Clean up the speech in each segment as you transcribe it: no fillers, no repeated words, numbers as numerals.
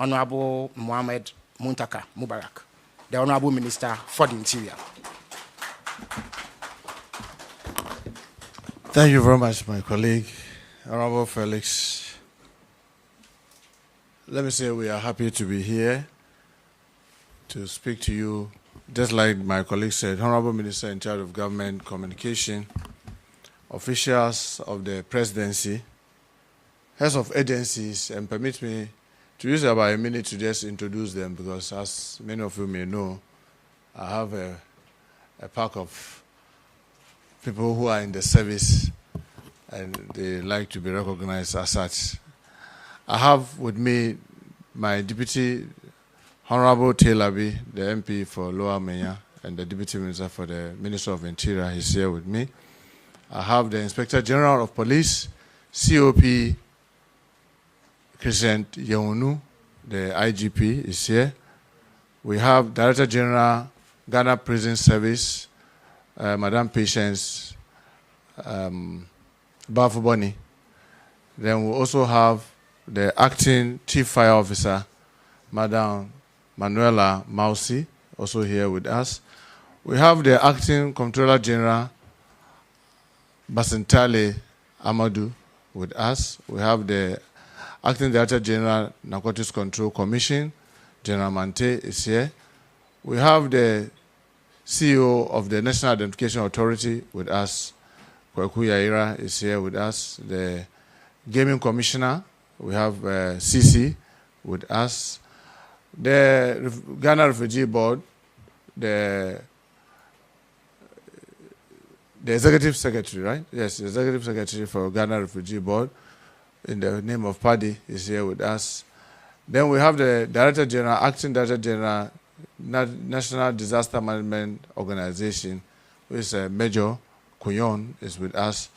Honorable Muntaka Mohammed-Mubarak, the Honorable Minister for the Interior. Thank you very much, my colleague, Honorable Felix. Let me say we are happy to be here to speak to you. Just like my colleague said, Honorable Minister in charge of Government Communication, officials of the Presidency, heads of agencies, and permit me to use about a minute to just introduce them, because as many of you may know, I have a pack of people who are in the service and they like to be recognized as such. I have with me my Deputy Honorable Tailabi, the MP for Lower Menya, and the Deputy Minister for the Minister of Interior. He's here with me. I have the Inspector General of Police, COP Christian Yeonu, the IGP is here. We have Director General, Ghana Prison Service, Madam Patience Bafuboni. Then we also have the Acting Chief Fire Officer, Madam Manuela Mausi, also here with us. We have the Acting Comptroller General, Basintale Amadou, with us. We have the Acting Director General, Narcotics Control Commission, General Mante is here. We have the CEO of the National Identification Authority with us, Kwaku Yaira is here with us. The Gaming Commissioner, we have CC with us. The Ghana Refugee Board, the Executive Secretary, right? Yes, the Executive Secretary for Ghana Refugee Board, in the name of Paddy, is here with us. Then we have the Director General, Acting Director General, National Disaster Management Organization, who is Major Kuyon, is with us.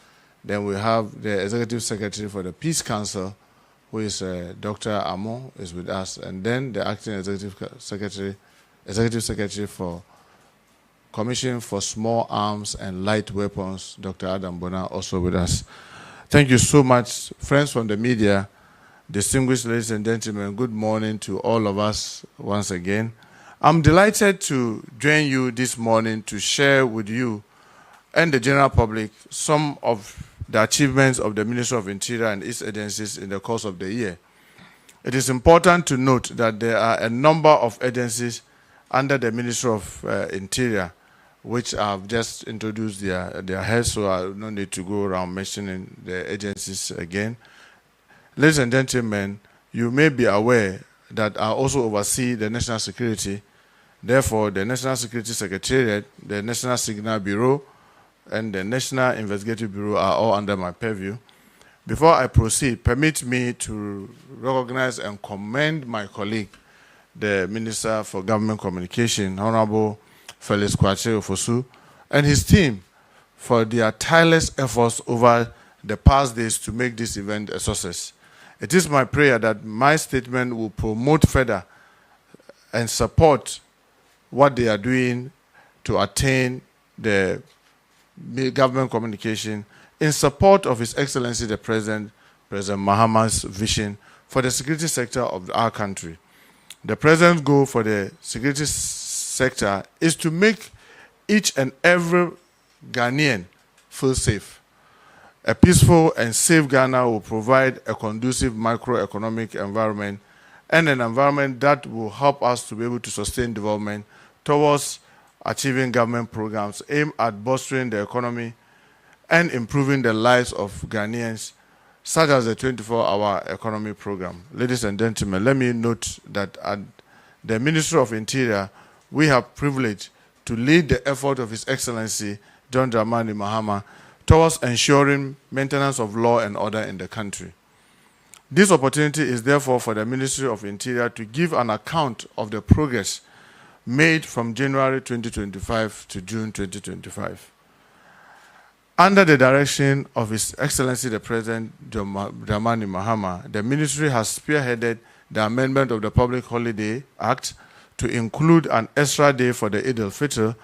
Then we have the Executive Secretary for the Peace Council, who is Dr. Amo, is with us. And then the Acting Executive Secretary for Commission for Small Arms and Light Weapons, Dr. Adam Bona, also with us. Thank you so much, friends from the media, distinguished ladies and gentlemen. Good morning to all of us once again. I'm delighted to join you this morning to share with you and the general public some of the achievements of the Ministry of Interior and its agencies in the course of the year. It is important to note that there are a number of agencies under the Ministry of Interior which have just introduced their heads, so I don't need to go around mentioning the agencies again. Ladies and gentlemen, you may be aware that I also oversee the national security. Therefore, the National Security Secretariat, the National Signal Bureau, and the National Investigative Bureau are all under my purview. Before I proceed, permit me to recognize and commend my colleague, the Minister for Government Communication, Honorable Felix Kwache Ofosu, and his team for their tireless efforts over the past days to make this event a success. It is my prayer that my statement will promote further and support what they are doing to attain the government communication in support of His Excellency the President Mahama's vision for the security sector of our country. The President's goal for the security sector is to make each and every Ghanaian feel safe. A peaceful and safe Ghana will provide a conducive macroeconomic environment and an environment that will help us to be able to sustain development towards achieving government programs aimed at bolstering the economy and improving the lives of Ghanaians, such as the 24-hour economy program. Ladies and gentlemen, let me note that at the Ministry of Interior, we have privilege to lead the effort of His Excellency John Dramani Mahama towards ensuring maintenance of law and order in the country. This opportunity is therefore for the Ministry of Interior to give an account of the progress made from January 2025 to June 2025. Under the direction of His Excellency the President Dramani Mahama, the Ministry has spearheaded the amendment of the Public Holiday Act to include an extra day for the Eid al-Fitr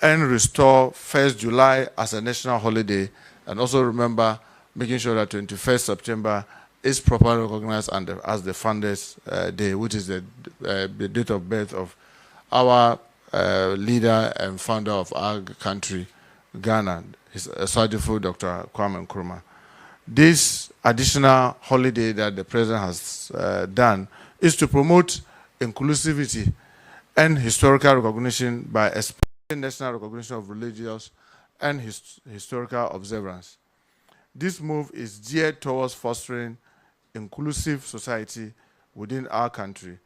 and restore 1st July as a national holiday, and also remember making sure that 21st September is properly recognized as the Founders' Day, which is the date of birth of our leader and founder of our country, Ghana, His Excellency Dr. Kwame Nkrumah. This additional holiday that the President has done is to promote inclusivity and historical recognition by expanding national recognition of religious and historical observance. This move is geared towards fostering inclusive society within our country.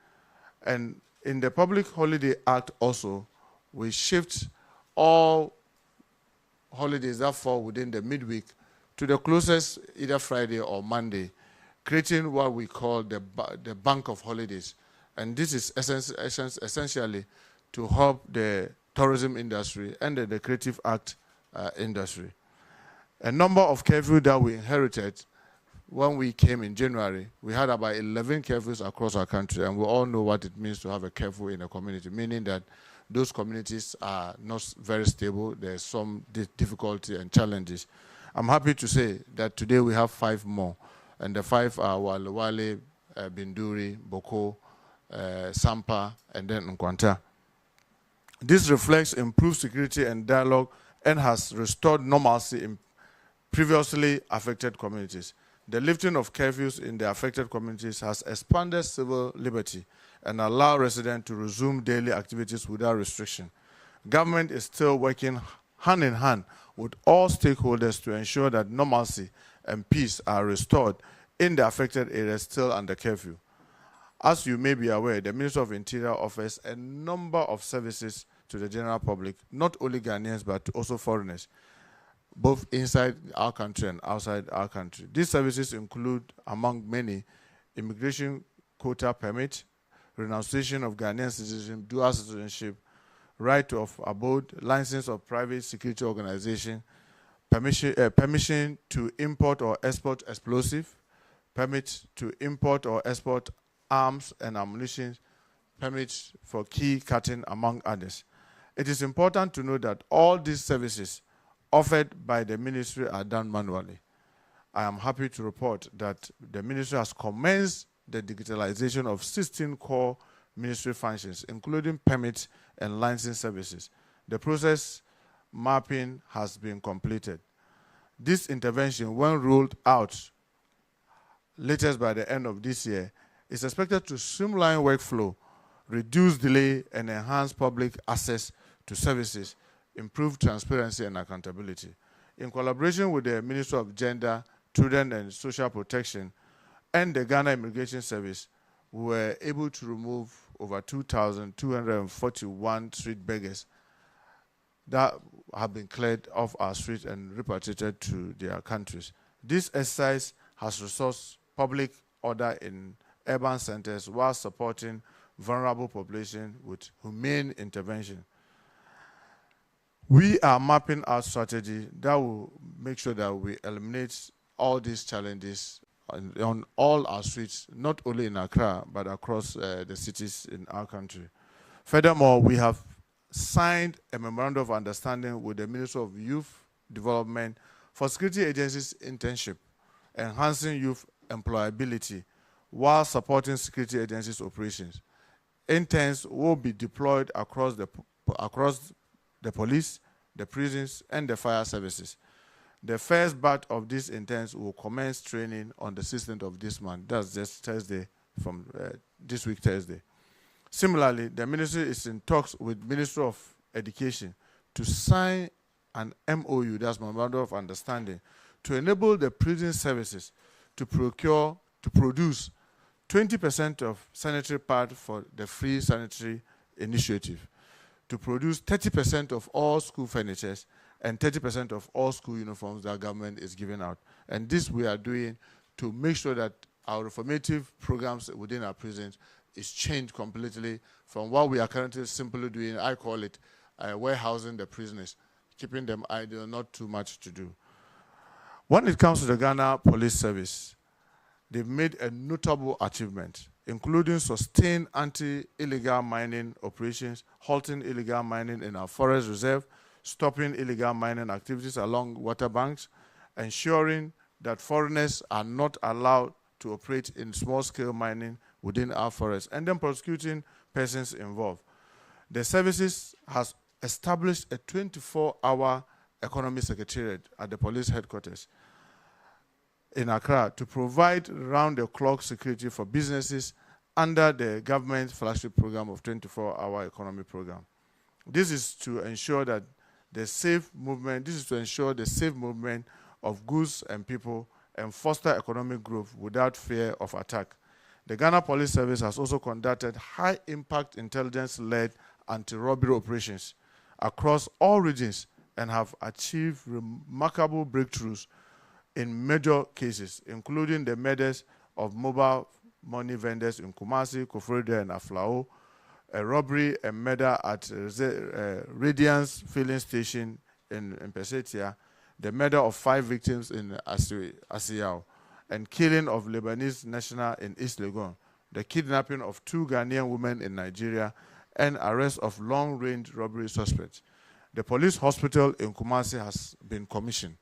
And in the Public Holiday Act also, we shift all holidays that fall within the midweek to the closest either Friday or Monday, creating what we call the bank of holidays. And this is essentially to help the tourism industry and the creative art industry. A number of curfew that we inherited when we came in January, we had about 11 curfews across our country, and we all know what it means to have a curfew in a community, meaning that those communities are not very stable. There's some difficulty and challenges. I'm happy to say that today we have 5 more, and the 5 are Wale, Binduri, Boko, Sampa, and then Nkwanta. This reflects improved security and dialogue and has restored normalcy in previously affected communities. The lifting of curfews in the affected communities has expanded civil liberty and allowed residents to resume daily activities without restriction. Government is still working hand in hand with all stakeholders to ensure that normalcy and peace are restored in the affected areas still under curfew. As you may be aware, the Minister of Interior offers a number of services to the general public, not only Ghanaians, but also foreigners, both inside our country and outside our country. These services include, among many, immigration quota permit, renunciation of Ghanaian citizenship, dual citizenship, right of abode, license of private security organization, permission to import or export explosive, permit to import or export arms and ammunition, permits for key cutting, among others. It is important to note that all these services offered by the ministry are done manually. I am happy to report that the ministry has commenced the digitalization of 16 core ministry functions, including permits and licensing services. The process mapping has been completed. This intervention, when rolled out latest by the end of this year, is expected to streamline workflow, reduce delay, and enhance public access to services, improve transparency and accountability. In collaboration with the Ministry of Gender, Children and Social Protection and the Ghana Immigration Service, we were able to remove over 2,241 street beggars that have been cleared off our streets and repatriated to their countries. This exercise has resourced public order in urban centers while supporting vulnerable population with humane intervention. We are mapping our strategy that will make sure that we eliminate all these challenges on all our streets, not only in Accra, but across the cities in our country. Furthermore, we have signed a memorandum of understanding with the Ministry of Youth Development for security agencies internship, enhancing youth employability while supporting security agencies operations. Interns will be deployed across the police, the prisons, and the fire services. The first batch of these interns will commence training on the 16th of this month. That's just Thursday, from this week, Thursday. Similarly, the ministry is in talks with Ministry of Education to sign an MOU, that's Memorandum of Understanding, to enable the prison services to produce 20% of sanitary pad for the free sanitary initiative, to produce 30% of all school furnitures and 30% of all school uniforms that government is giving out. And this we are doing to make sure that our reformative programs within our prisons is changed completely from what we are currently simply doing. I call it warehousing the prisoners, keeping them idle, not too much to do. When it comes to the Ghana Police Service, they've made a notable achievement, including sustained anti-illegal mining operations, halting illegal mining in our forest reserve, stopping illegal mining activities along water banks, ensuring that foreigners are not allowed to operate in small-scale mining within our forests, and then prosecuting persons involved. The services has established a 24-hour economy secretariat at the police headquarters in Accra to provide round-the-clock security for businesses under the government flagship program of 24-hour economy program. This is to ensure that the safe movement of goods and people and foster economic growth without fear of attack. The Ghana Police Service has also conducted high-impact intelligence-led anti-robbery operations across all regions and have achieved remarkable breakthroughs in major cases, including the murders of mobile money vendors in Kumasi, Koforidua, and Aflao, a robbery and murder at Radiance Filling Station in Pesetia, the murder of 5 victims in Asiyao, and killing of Lebanese national in East Legon, the kidnapping of 2 Ghanaian women in Nigeria, and arrest of long-range robbery suspects. The police hospital in Kumasi has been commissioned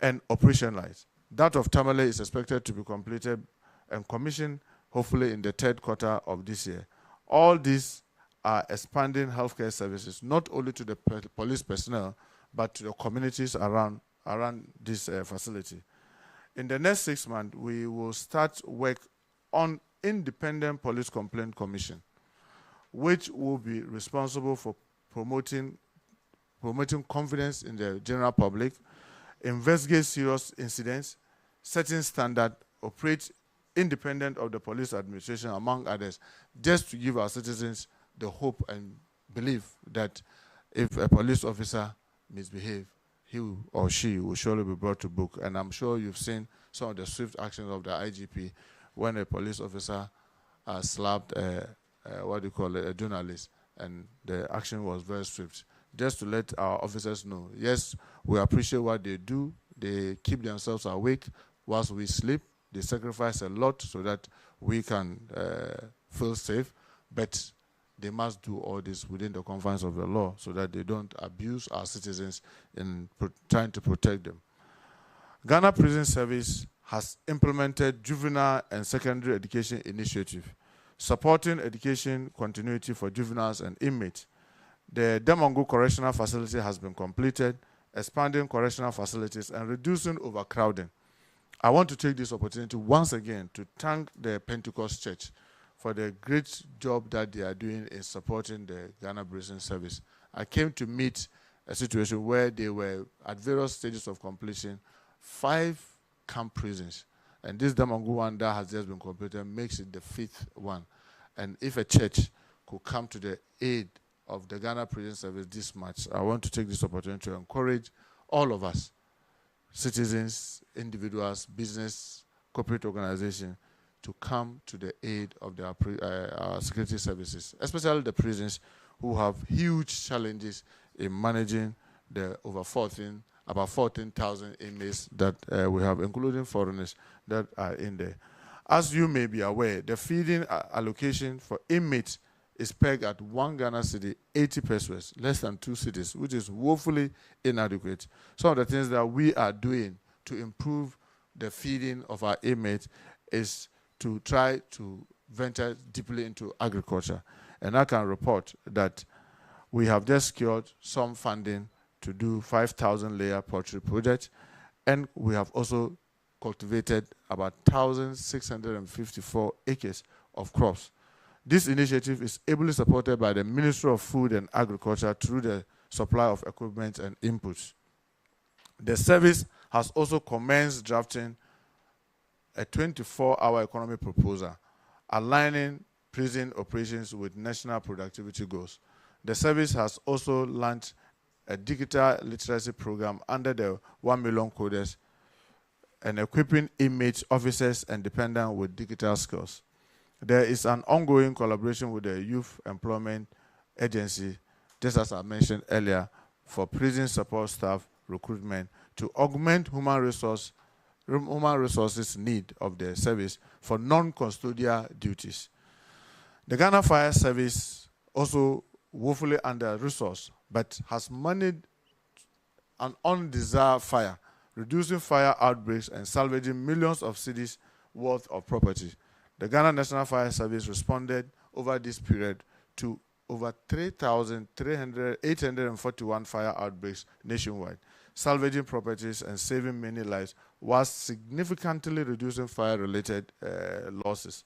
and operationalized. That of Tamale is expected to be completed and commissioned hopefully in the 3rd quarter of this year. All these are expanding healthcare services, not only to the police personnel, but to the communities around this facility. In the next 6 months, we will start work on Independent Police Complaint Commission, which will be responsible for promoting confidence in the general public, investigate serious incidents, setting standard, operate independent of the police administration, among others, just to give our citizens the hope and belief that if a police officer misbehaves, he or she will surely be brought to book. And I'm sure you've seen some of the swift actions of the IGP when a police officer slapped a journalist, and the action was very swift. Just to let our officers know, yes, we appreciate what they do. They keep themselves awake whilst we sleep. They sacrifice a lot so that we can feel safe, but they must do all this within the confines of the law so that they don't abuse our citizens in trying to protect them. Ghana Prison Service has implemented juvenile and secondary education initiative, supporting education continuity for juveniles and inmates. The Demongo Correctional Facility has been completed, expanding correctional facilities and reducing overcrowding. I want to take this opportunity once again to thank the Pentecost Church for the great job that they are doing in supporting the Ghana Prison Service. I came to meet a situation where they were at various stages of completion, 5 camp prisons. And this Damangu one that has just been completed makes it the 5th one. And if a church could come to the aid of the Ghana Prison Service this much, I want to take this opportunity to encourage all of us, citizens, individuals, business, corporate organizations, to come to the aid of our security services, especially the prisons who have huge challenges in managing the about 14,000 inmates that we have, including foreigners that are in there. As you may be aware, the feeding allocation for inmates is pegged at 1 Ghana cedi, 80 pesos, less than 2 cedis, which is woefully inadequate. Some of the things that we are doing to improve the feeding of our inmates is to try to venture deeply into agriculture. And I can report that we have just secured some funding to do 5,000 layer poultry project, and we have also cultivated about 1,654 acres of crops. This initiative is ably supported by the Ministry of Food and Agriculture through the supply of equipment and inputs. The service has also commenced drafting a 24-hour economy proposal, aligning prison operations with national productivity goals. The service has also launched a digital literacy program under the 1 million coders and equipping inmates, officers, and dependents with digital skills. There is an ongoing collaboration with the Youth Employment Agency, just as I mentioned earlier, for prison support staff recruitment to augment human resources need of the service for non-custodial duties. The Ghana Fire Service also woefully under-resourced, but has managed an undesired fire, reducing fire outbreaks and salvaging millions of cedis worth of property. The Ghana National Fire Service responded over this period to over 3,841 fire outbreaks nationwide, salvaging properties and saving many lives, whilst significantly reducing fire-related losses.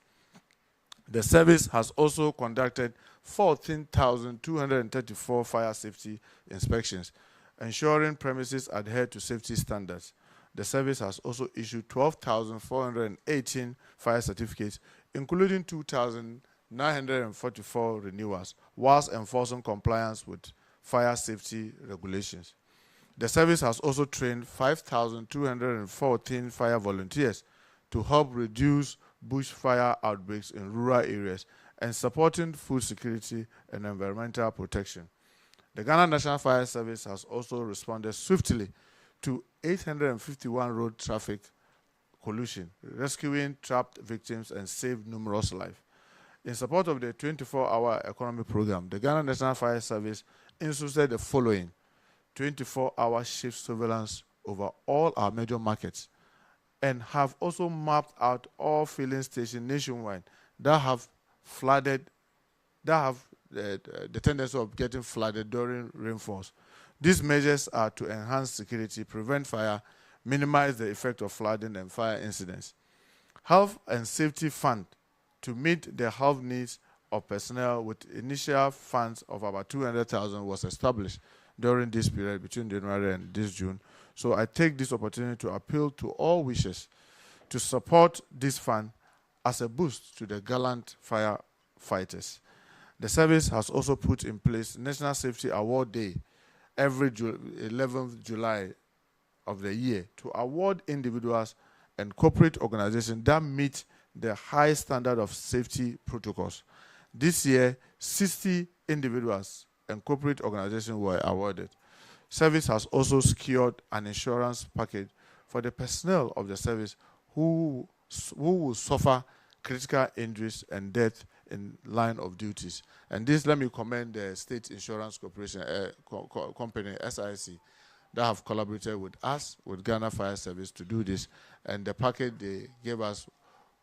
The service has also conducted 14,234 fire safety inspections, ensuring premises adhere to safety standards. The service has also issued 12,418 fire certificates, including 2,944 renewals, whilst enforcing compliance with fire safety regulations. The service has also trained 5,214 fire volunteers to help reduce bushfire outbreaks in rural areas and supporting food security and environmental protection. The Ghana National Fire Service has also responded swiftly to 851 road traffic collision, rescuing trapped victims and saved numerous lives. In support of the 24-hour economy program, the Ghana National Fire Service instituted the following: 24-hour shift surveillance over all our major markets, and have also mapped out all filling stations nationwide that have the tendency of getting flooded during rainfalls. These measures are to enhance security, prevent fire, minimize the effect of flooding and fire incidents. Health and Safety Fund to meet the health needs of personnel with initial funds of about 200,000 was established during this period between January and this June. So I take this opportunity to appeal to all wishers to support this fund as a boost to the gallant firefighters. The service has also put in place National Safety Award Day every 11th July of the year to award individuals and corporate organizations that meet the high standard of safety protocols. This year, 60 individuals and corporate organizations were awarded. Service has also secured an insurance package for the personnel of the service who will suffer critical injuries and death in line of duties. And this, let me commend the State Insurance Corporation company, SIC, that have collaborated with us, with Ghana Fire Service, to do this. And the package they gave us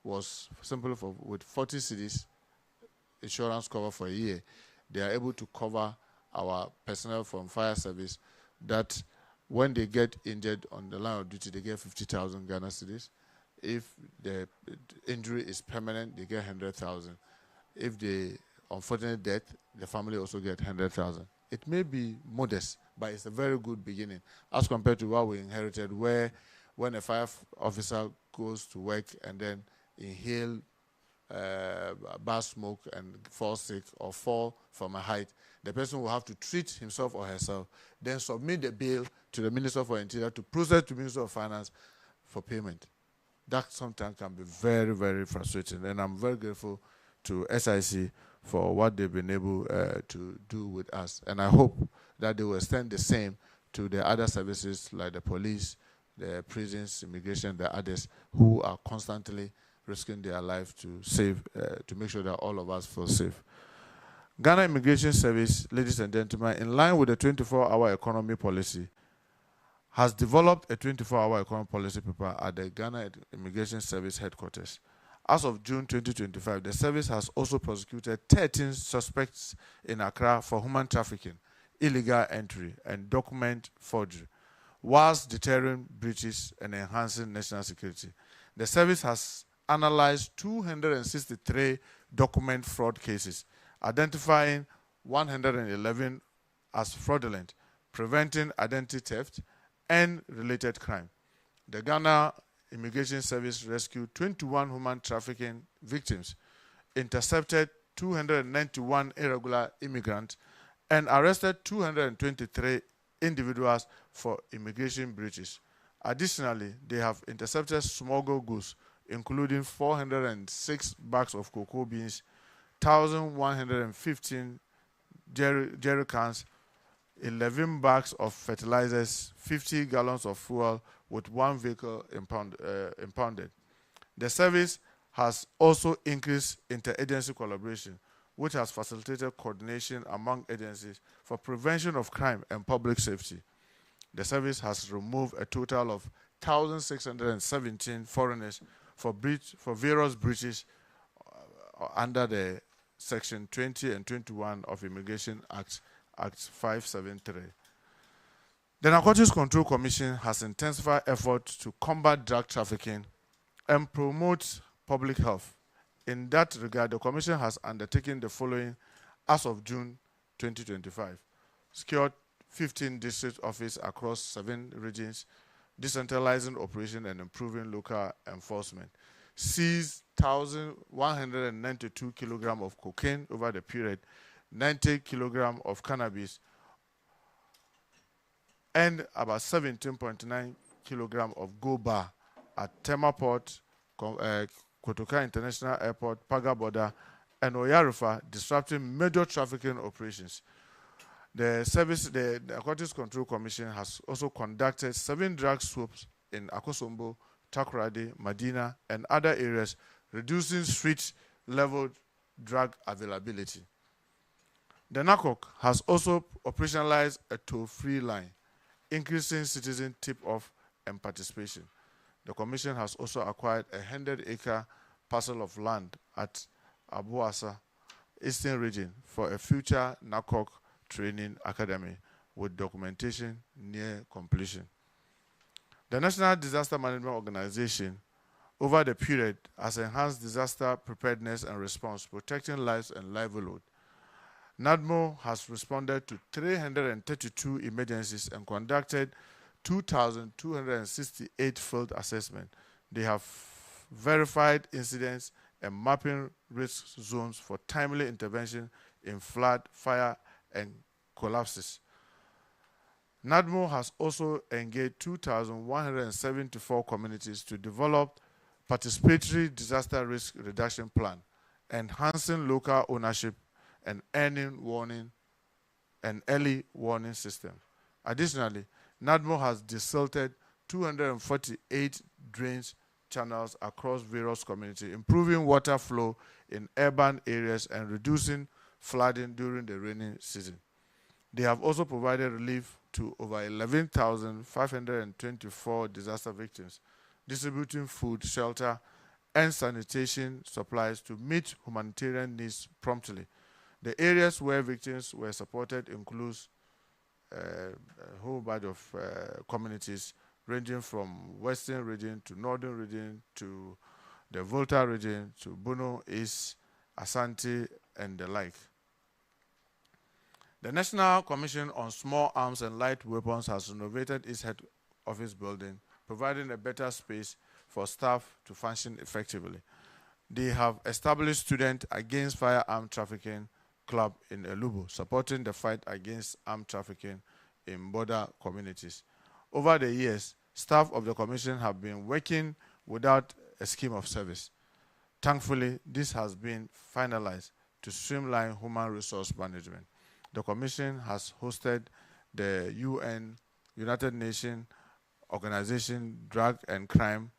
was simple with 40 cedis insurance cover for a year. They are able to cover our personnel from fire service that when they get injured on the line of duty, they get 50,000 Ghana cedis. If the injury is permanent, they get 100,000. If the unfortunate death, the family also get 100,000. It may be modest, but it's a very good beginning as compared to what we inherited, where when a fire officer goes to work and then inhale bad smoke and fall sick or fall from a height, the person will have to treat himself or herself, then submit the bill to the Minister for Interior to process to the Minister of Finance for payment. That sometimes can be very, very frustrating. And I'm very grateful to SIC for what they've been able to do with us. And I hope that they will extend the same to the other services like the police, the prisons, immigration, the others who are constantly risking their life to save, to make sure that all of us feel safe. Ghana Immigration Service, ladies and gentlemen, in line with the 24-hour economy policy, has developed a 24-hour economy policy paper at the Ghana Immigration Service headquarters. As of June 2025, the service has also prosecuted 13 suspects in Accra for human trafficking, illegal entry, and document forgery, whilst deterring breaches and enhancing national security. The service has analyzed 263 document fraud cases, identifying 111 as fraudulent, preventing identity theft and related crime. The Ghana Immigration Service rescued 21 human trafficking victims, intercepted 291 irregular immigrants, and arrested 223 individuals for immigration breaches. Additionally, they have intercepted smuggled goods, including 406 bags of cocoa beans, 1,115 jerry cans, 11 bags of fertilizers, 50 gallons of fuel, with one vehicle impounded. The service has also increased interagency collaboration, which has facilitated coordination among agencies for prevention of crime and public safety. The service has removed a total of 1,617 foreigners for various breaches under the Section 20 and 21 of Immigration Act 573. The Narcotics Control Commission has intensified efforts to combat drug trafficking and promote public health. In that regard, the Commission has undertaken the following as of June 2025. Secured 15 district offices across 7 regions, decentralizing operation and improving local enforcement. Seized 1,192 kilograms of cocaine over the period, 90 kilograms of cannabis, and about 17.9 kilograms of goba at Temaport, Kotoka International Airport, Paga Border, and Oyarufa, disrupting major trafficking operations. The Narcotics Control Commission has also conducted 7 drug swoops in Akosombo, Takoradi, Madina, and other areas, reducing street-level drug availability. The NACOC has also operationalized a toll-free line, increasing citizen tip-off and participation. The Commission has also acquired a 100-acre parcel of land at Abuasa, Eastern Region, for a future NACOC training academy with documentation near completion. The National Disaster Management Organization, over the period, has enhanced disaster preparedness and response, protecting lives and livelihood. NADMO has responded to 332 emergencies and conducted 2,268 field assessments. They have verified incidents and mapping risk zones for timely intervention in flood, fire, and collapses. NADMO has also engaged 2,174 communities to develop participatory disaster risk reduction plan, enhancing local ownership and early warning system. Additionally, NADMO has desilted 248 drainage channels across various communities, improving water flow in urban areas and reducing flooding during the rainy season. They have also provided relief to over 11,524 disaster victims, distributing food, shelter, and sanitation supplies to meet humanitarian needs promptly. The areas where victims were supported includes a whole bunch of communities ranging from Western region to Northern region to the Volta region to Bono East, Asante, and the like. The National Commission on Small Arms and Light Weapons has renovated its head office building, providing a better space for staff to function effectively. They have established Student Against Firearm Trafficking Club in Elubo, supporting the fight against armed trafficking in border communities. Over the years, staff of the Commission have been working without a scheme of service. Thankfully, this has been finalized to streamline human resource management. The Commission has hosted the United Nations Organization Drug and Crime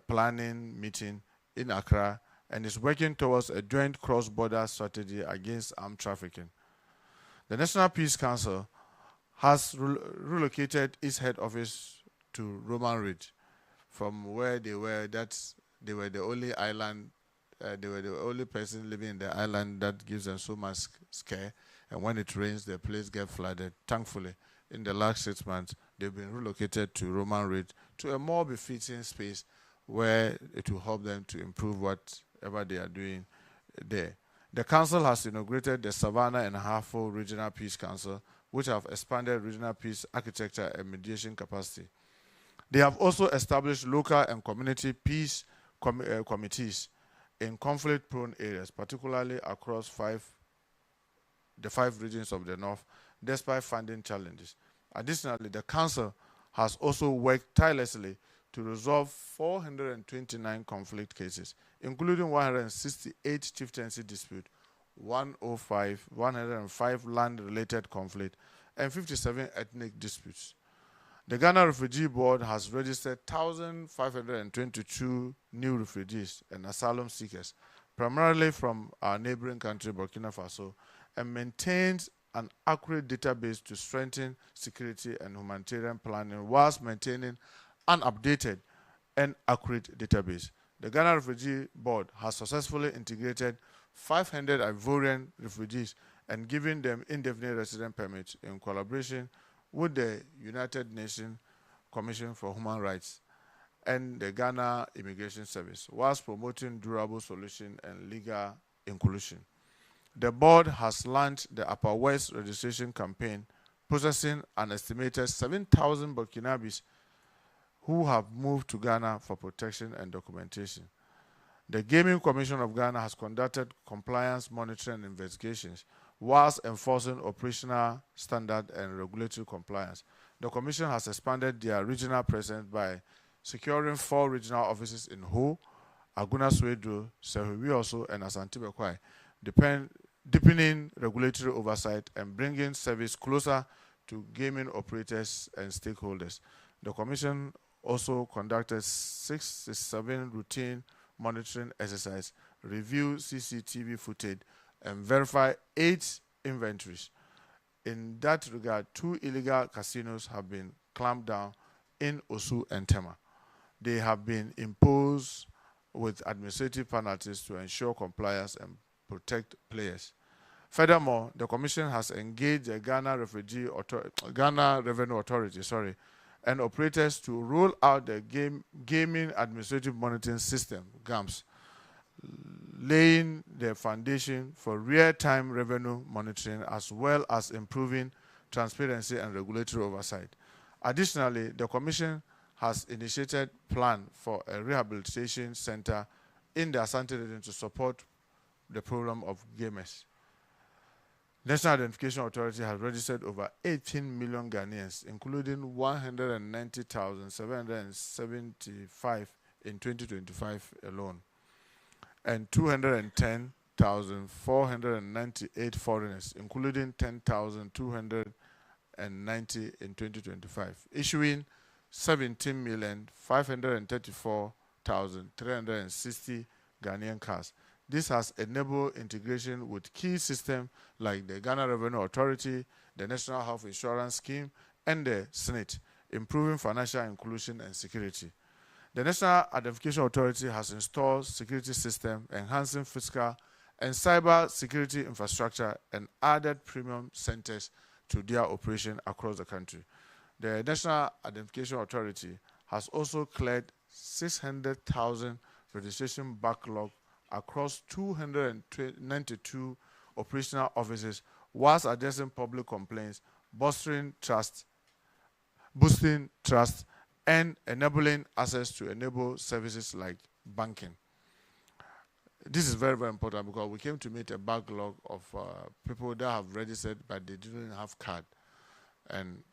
planning meeting in Accra and is working towards a joint cross-border strategy against armed trafficking. The National Peace Council has relocated its head office to Roman Ridge from where they were. They were the only island. They were the only person living in the island that gives them so much scare. And when it rains, the place gets flooded. Thankfully, in the last 6 months, they've been relocated to Roman Ridge to a more befitting space where it will help them to improve whatever they are doing there. The council has inaugurated the Savannah and Harford Regional Peace Council, which have expanded regional peace architecture and mediation capacity. They have also established local and community peace committees in conflict-prone areas, particularly across the 5 regions of the North, despite funding challenges. Additionally, the Council has also worked tirelessly to resolve 429 conflict cases, including 168 chieftaincy disputes, 105 land-related conflict, and 57 ethnic disputes. The Ghana Refugee Board has registered 1,522 new refugees and asylum seekers, primarily from our neighboring country, Burkina Faso, and maintains an accurate database to strengthen security and humanitarian planning whilst maintaining an updated and accurate database. The Ghana Refugee Board has successfully integrated 500 Ivorian refugees and given them indefinite resident permits in collaboration with the United Nations Commission for Human Rights and the Ghana Immigration Service, whilst promoting durable solution and legal inclusion. The board has launched the Upper West registration campaign, processing an estimated 7,000 Burkinabes who have moved to Ghana for protection and documentation. The Gaming Commission of Ghana has conducted compliance monitoring investigations whilst enforcing operational standard and regulatory compliance. The Commission has expanded their regional presence by securing 4 regional offices in Ho, Aguna Swedro, Sehuwi and Asante Bekwai, deepening regulatory oversight and bringing service closer to gaming operators and stakeholders. The Commission also conducted 67 routine monitoring exercises, reviewed CCTV footage, and verified 8 inventories. In that regard, 2 illegal casinos have been clamped down in Osu and Tema. They have been imposed with administrative penalties to ensure compliance and protect players. Furthermore, the Commission has engaged the Ghana Revenue Authority, and operators to roll out the Gaming Administrative Monitoring System (GAMS), laying the foundation for real-time revenue monitoring as well as improving transparency and regulatory oversight. Additionally, the Commission has initiated plan for a rehabilitation center in the Asante region to support the program of gamers. National Identification Authority has registered over 18 million Ghanaians, including 190,775 in 2025 alone, and 210,498 foreigners, including 10,290 in 2025, issuing 17,534,360 Ghanaian cards. This has enabled integration with key systems like the Ghana Revenue Authority, the National Health Insurance Scheme, and the SNIT, improving financial inclusion and security. The National Identification Authority has installed security systems, enhancing physical and cyber security infrastructure, and added premium centers to their operation across the country. The National Identification Authority has also cleared 600,000 registration backlog across 292 operational offices, whilst addressing public complaints, boosting trust, and enabling access to enable services like banking. This is very, very important because we came to meet a backlog of people that have registered but they didn't have card. And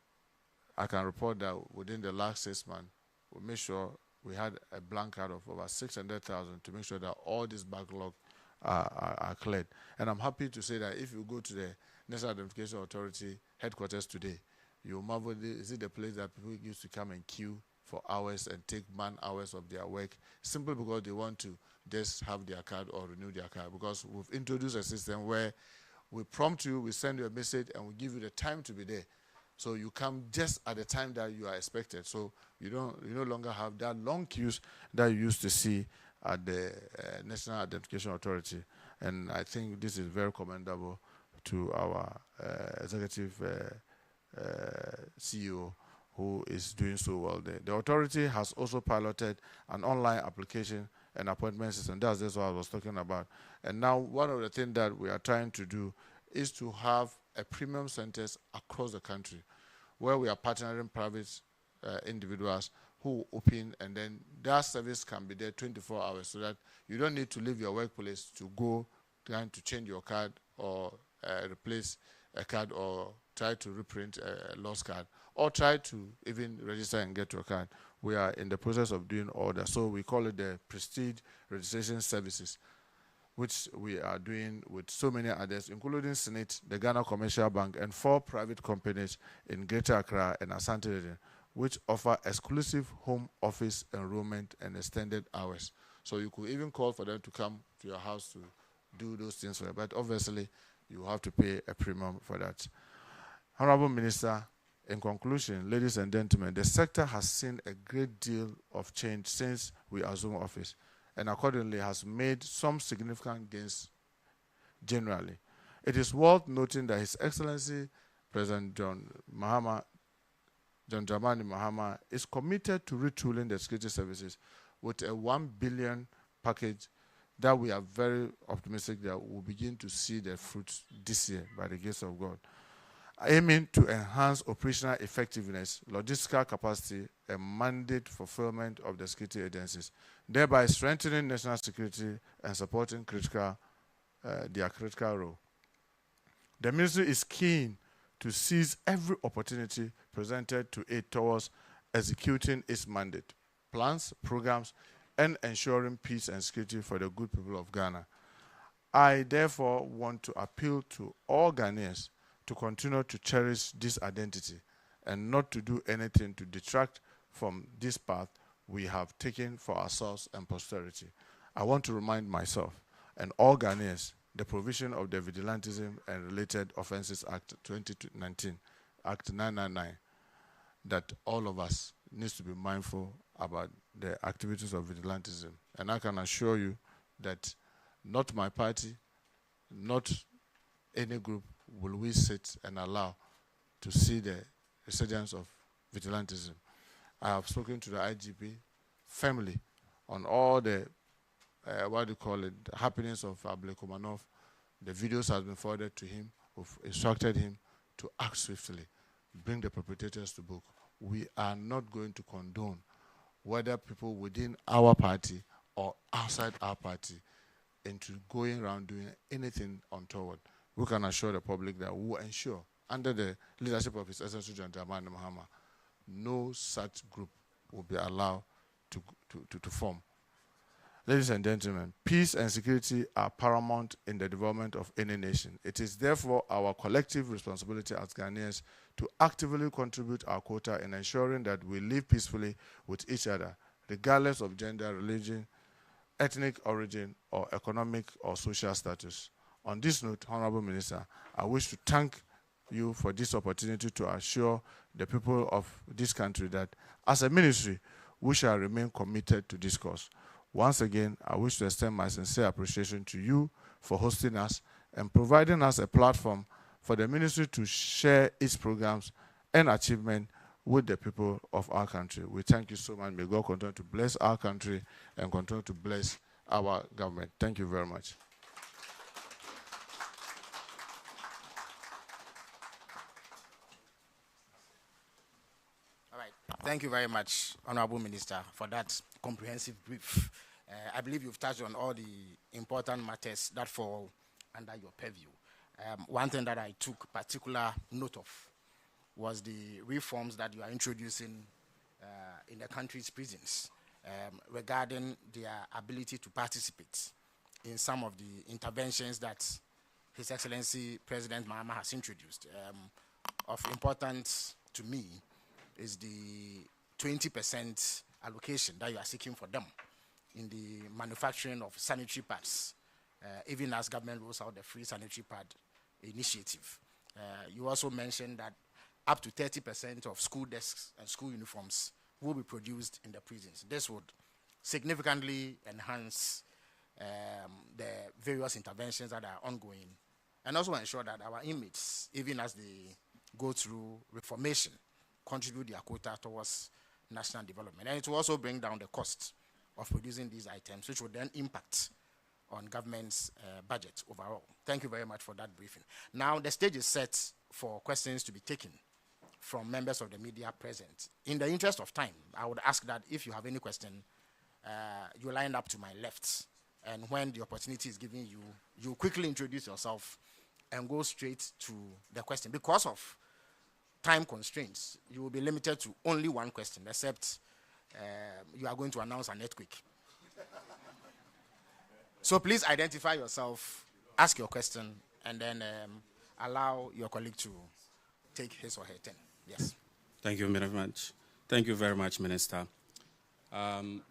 I can report that within the last 6 months, we made sure we had a blank card of over 600,000 to make sure that all these backlog are cleared. And I'm happy to say that if you go to the National Identification Authority headquarters today, you'll marvel, is it the place that people used to come and queue for hours and take man-hours of their work simply because they want to just have their card or renew their card? Because we've introduced a system where we prompt you, we send you a message, and we give you the time to be there. So you come just at the time that you are expected. So you no longer have that long queues that you used to see at the National Identification Authority. And I think this is very commendable to our executive CEO, who is doing so well there. The authority has also piloted an online application and appointment system. That's what I was talking about. And now one of the things that we are trying to do is to have a premium centers across the country where we are partnering private individuals who open, and then that service can be there 24 hours so that you don't need to leave your workplace to go trying to change your card or replace a card or try to reprint a lost card or try to even register and get your card. We are in the process of doing all that. So we call it the Prestige Registration Services, which we are doing with so many others, including SNIT, the Ghana Commercial Bank, and 4 private companies in Greater Accra and Asante region, which offer exclusive home office enrollment and extended hours. So you could even call for them to come to your house to do those things for you. But obviously, you have to pay a premium for that. Honorable Minister, In conclusion, ladies and gentlemen, the sector has seen a great deal of change since we assumed office, and accordingly has made some significant gains generally. It is worth noting that His Excellency President John Dramani Mahama is committed to retooling the security services with a 1 billion package that we are very optimistic that we'll begin to see the fruits this year by the grace of God, aiming to enhance operational effectiveness, logistical capacity, and mandate fulfillment of the security agencies, thereby strengthening national security and supporting their critical role. The ministry is keen to seize every opportunity presented to it towards executing its mandate, plans, programs, and ensuring peace and security for the good people of Ghana. I therefore want to appeal to all Ghanaians to continue to cherish this identity and not to do anything to detract from this path we have taken for ourselves and posterity. I want to remind myself and all Ghanaians the provision of the Vigilantism and Related Offences Act 2019, Act 999, that all of us needs to be mindful about the activities of vigilantism. And I can assure you that not my party, not any group will we sit and allow to see the resurgence of vigilantism. I have spoken to the IGP family on all the happenings of Ablekomanov. The videos have been forwarded to him. We've instructed him to act swiftly, bring the perpetrators to book. We are not going to condone whether people within our party or outside our party into going around doing anything untoward. We can assure the public that we will ensure, under the leadership of His Excellency John Dramani Mahama, no such group will be allowed to form. Ladies and gentlemen, peace and security are paramount in the development of any nation. It is therefore our collective responsibility as Ghanaians to actively contribute our quota in ensuring that we live peacefully with each other, regardless of gender, religion, ethnic origin, or economic or social status. On this note, Honorable Minister, I wish to thank you for this opportunity to assure the people of this country that, as a ministry, we shall remain committed to this cause. Once again, I wish to extend my sincere appreciation to you for hosting us and providing us a platform for the ministry to share its programs and achievements with the people of our country. We thank you so much. May God continue to bless our country and continue to bless our government. Thank you very much. All right. Thank you very much, Honorable Minister, for that comprehensive brief. I believe you've touched on all the important matters that fall under your purview. One thing that I took particular note of was the reforms that you are introducing in the country's prisons regarding their ability to participate in some of the interventions that His Excellency President Mahama has introduced. Of importance to me is the 20% allocation that you are seeking for them in the manufacturing of sanitary pads, even as government rolls out the free sanitary pad initiative. You also mentioned that up to 30% of school desks and school uniforms will be produced in the prisons. This would significantly enhance the various interventions that are ongoing, and also ensure that our inmates, even as they go through reformation, contribute their quota towards national development. And it will also bring down the cost of producing these items, which will then impact on government's budget overall. Thank you very much for that briefing. Now, the stage is set for questions to be taken from members of the media present. In the interest of time, I would ask that if you have any question, you line up to my left. And when the opportunity is given you, you quickly introduce yourself and go straight to the question. Because of time constraints, you will be limited to only one question, except you are going to announce an earthquake. So please identify yourself, ask your question, and then allow your colleague to take his or her turn. Yes. Thank you very much. Thank you very much, Minister.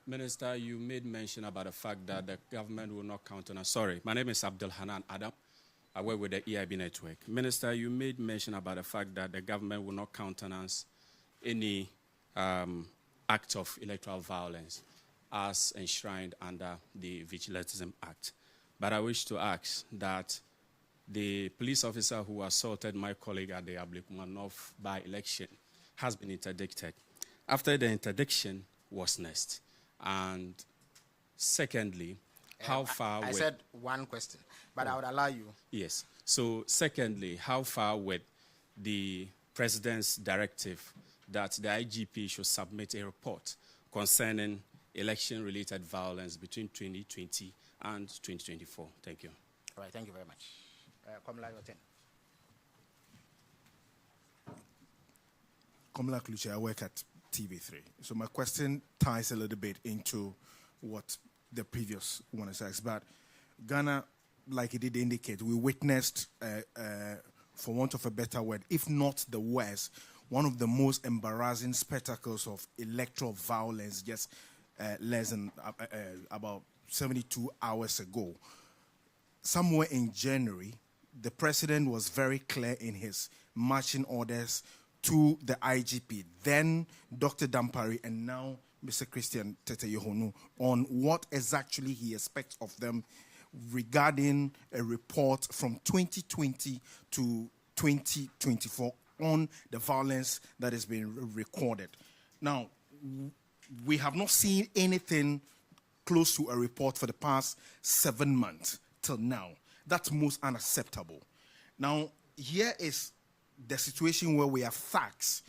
Minister, you made mention about the fact that the government will not count on us. Sorry, my name is Abdul Hanan Adam. I work with the EIB network. Minister, you made mention about the fact that the government will not countenance any act of electoral violence as enshrined under the Vigilantism Act. But I wish to ask that the police officer who assaulted my colleague at the Ablekuma North by-election has been interdicted. After the interdiction, what's next? And secondly, how far... I said one question, but I would allow you. Yes. So secondly, how far with the President's directive that the IGP should submit a report concerning election-related violence between 2020 and 2024? Thank you. All right, thank you very much. Komla, your turn. Komla Kluche, I work at TV3. So my question ties a little bit into what the previous one has asked. But Ghana, like it did indicate, we witnessed, for want of a better word, if not the worst, one of the most embarrassing spectacles of electoral violence just less than about 72 hours ago. Somewhere in January, the president was very clear in his marching orders to the IGP, then Dr. Dampari, and now Mr. Christian Tete Yohonu, on what exactly he expects of them regarding a report from 2020 to 2024 on the violence that has been recorded. Now, we have not seen anything close to a report for the past 7 months till now. That's most unacceptable. Now, here is the situation where we have thugs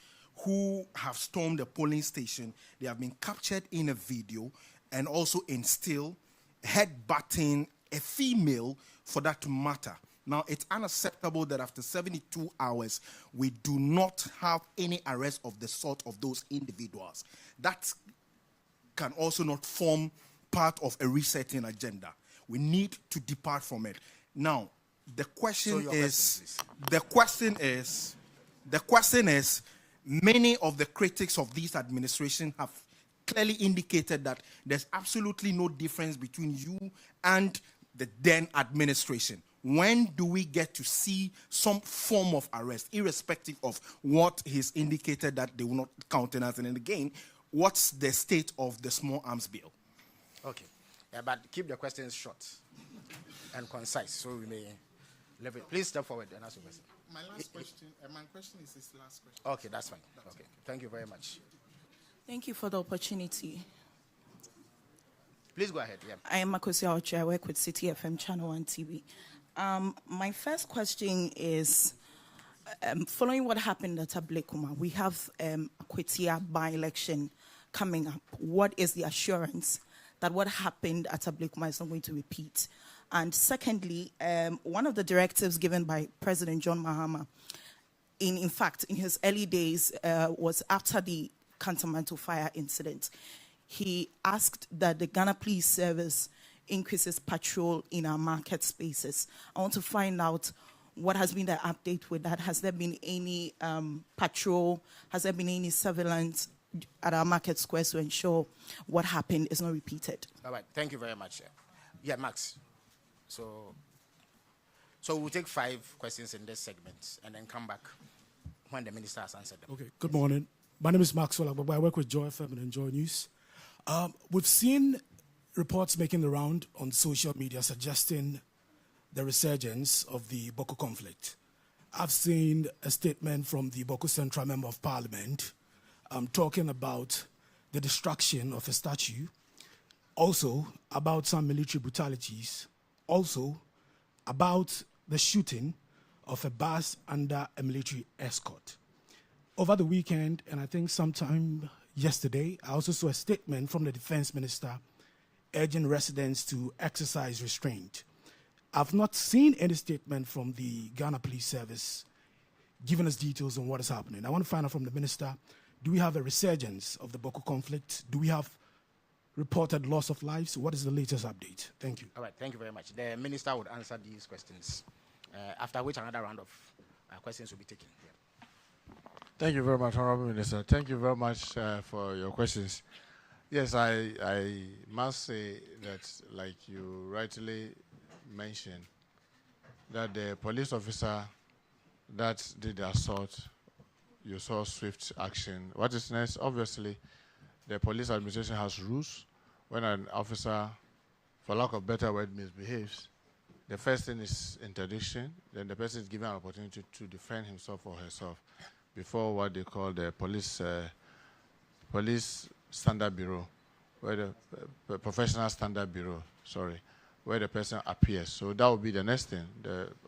who have stormed a polling station. They have been captured in a video and also in still headbutting a female for that matter. Now, it's unacceptable that after 72 hours, we do not have any arrest of the sort of those individuals. That can also not form part of a resetting agenda. We need to depart from it. Now, the question is, many of the critics of this administration have clearly indicated that there's absolutely no difference between you and the then administration. When do we get to see some form of arrest, irrespective of what he's indicated that they will not countenance? And again, what's the state of the small arms bill? Okay, but keep the questions short and concise, so we may leave it. Please step forward and ask your question. My question is his last question. Okay, that's fine. Okay, thank you very much. Thank you for the opportunity. Please go ahead. Yeah. I am Makosi Aochi. I work with City FM Channel 1 TV. My first question is, following what happened at Ablekuma, we have a Kwetia by-election coming up. What is the assurance that what happened at Ablekuma is not going to repeat? And secondly, one of the directives given by President John Mahama, in fact, in his early days, was after the Kantamanto fire incident. He asked that the Ghana Police Service increases patrol in our market spaces. I want to find out what has been the update with that. Has there been any patrol? Has there been any surveillance at our market squares to ensure what happened is not repeated? All right, thank you very much. Yeah, Max. So we'll take 5 questions in this segment and then come back when the minister has answered them. Okay, good morning. My name is Maxwell Agbagba. I work with Joy FM and Enjoy News. We've seen reports making the round on social media suggesting the resurgence of the Boko conflict. I've seen a statement from the Boko Central Member of Parliament talking about the destruction of a statue, also about some military brutalities, also about the shooting of a bus under a military escort. Over the weekend, and I think sometime yesterday, I also saw a statement from the Defense Minister urging residents to exercise restraint. I've not seen any statement from the Ghana Police Service giving us details on what is happening. I want to find out from the Minister, do we have a resurgence of the Boko conflict? Do we have reported loss of lives? What is the latest update? Thank you. All right, thank you very much. The Minister would answer these questions, after which another round of questions will be taken. Yeah. Thank you very much, Honorable Minister. Thank you very much for your questions. Yes, I must say that, like you rightly mentioned, that the police officer that did the assault, you saw swift action. What is next? Obviously, the police administration has rules. When an officer, for lack of better word, misbehaves, the first thing is interdiction. Then the person is given an opportunity to defend himself or herself before what they call the police standard bureau, where the professional standard bureau, sorry, where the person appears. So that would be the next thing.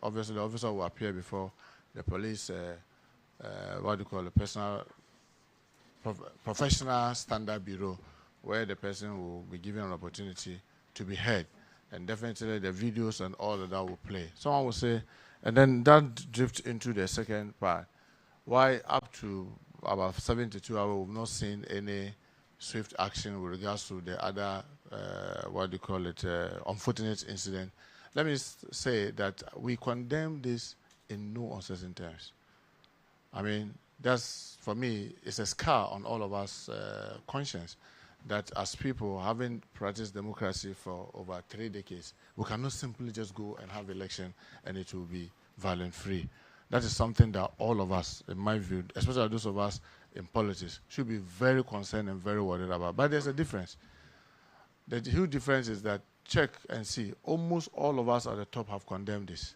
Obviously, the officer will appear before the police, what do you call it, professional standard bureau, where the person will be given an opportunity to be heard. And definitely the videos and all of that will play. Someone will say, and then that drifts into the second part. Why up to about 72 hours we've not seen any swift action with regards to the other, what do you call it, unfortunate incident? Let me say that we condemn this in no uncertain terms. I mean, that's, for me, it's a scar on all of us conscience that as people, having practiced democracy for over 3 decades, we cannot simply just go and have election and it will be violent-free. That is something that all of us, in my view, especially those of us in politics, should be very concerned and very worried about. But there's a difference. The huge difference is that, check and see, almost all of us at the top have condemned this.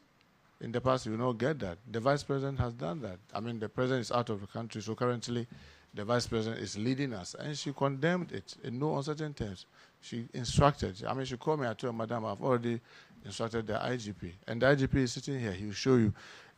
In the past, you will not get that. The Vice President has done that. I mean, the President is out of the country, so currently the Vice President is leading us, and she condemned it in no uncertain terms. She instructed, I mean, she called me, I told her, Madam, I've already instructed the IGP, and the IGP is sitting here. He will show you.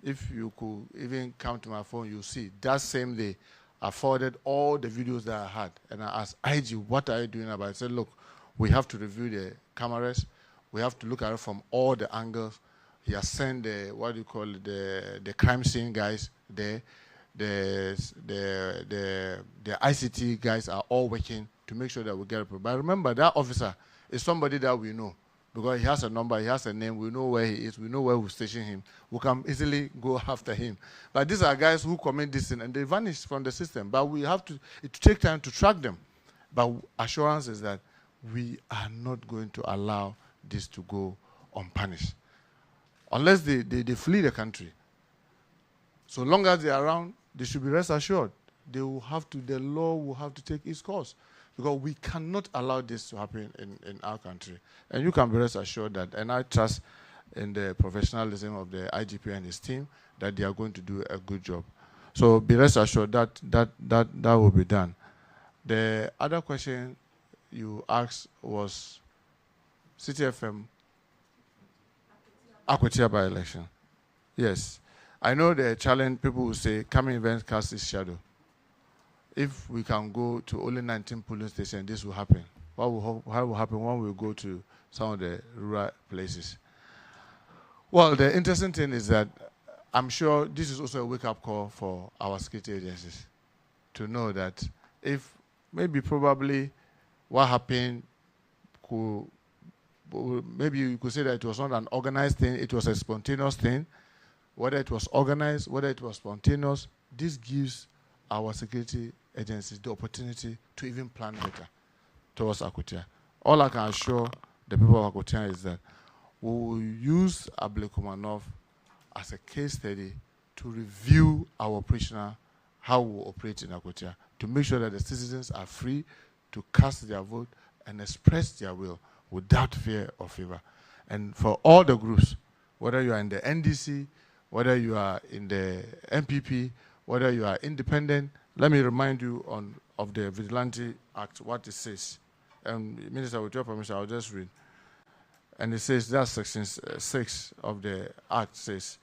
If you could even come to my phone, you'll see. That same day, I forwarded all the videos that I had, and I asked, IG, what are you doing about it? I said, look, we have to review the cameras. We have to look at it from all the angles. He has sent the, what do you call it, the crime scene guys there. The ICT guys are all working to make sure that we get it. But remember, that officer is somebody that we know, because he has a number, he has a name, we know where he is, we know where we station him. We can easily go after him. But these are guys who commit this sin and they vanish from the system. But we have to, it take time to track them. But assurance is that we are not going to allow this to go unpunished. Unless they flee the country. So long as they are around, they should be rest assured. They will have to, the law will have to take its course. Because we cannot allow this to happen in our country. And you can be rest assured that, and I trust in the professionalism of the IGP and his team, that they are going to do a good job. So be rest assured that will be done. The other question you asked was City FM Akwetia by-election. Yes. I know the challenge, people will say, coming events cast its shadow. If we can go to only 19 polling stations, this will happen. What will happen when we go to some of the rural places? Well, the interesting thing is that I'm sure this is also a wake-up call for our security agencies to know that if maybe probably what happened could, maybe you could say that it was not an organized thing, it was a spontaneous thing. Whether it was organized, whether it was spontaneous, this gives our security agencies the opportunity to even plan better towards Akwetia. All I can assure the people of Akwetia is that we will use Ablekumanov as a case study to review our operational, how we operate in Akwetia, to make sure that the citizens are free to cast their vote and express their will without fear or favor. And for all the groups, whether you are in the NDC, whether you are in the MPP, whether you are independent, let me remind you of the Vigilante Act, what it says. Minister, with your permission, I'll just read. And it says, that's section 6 of the Act says,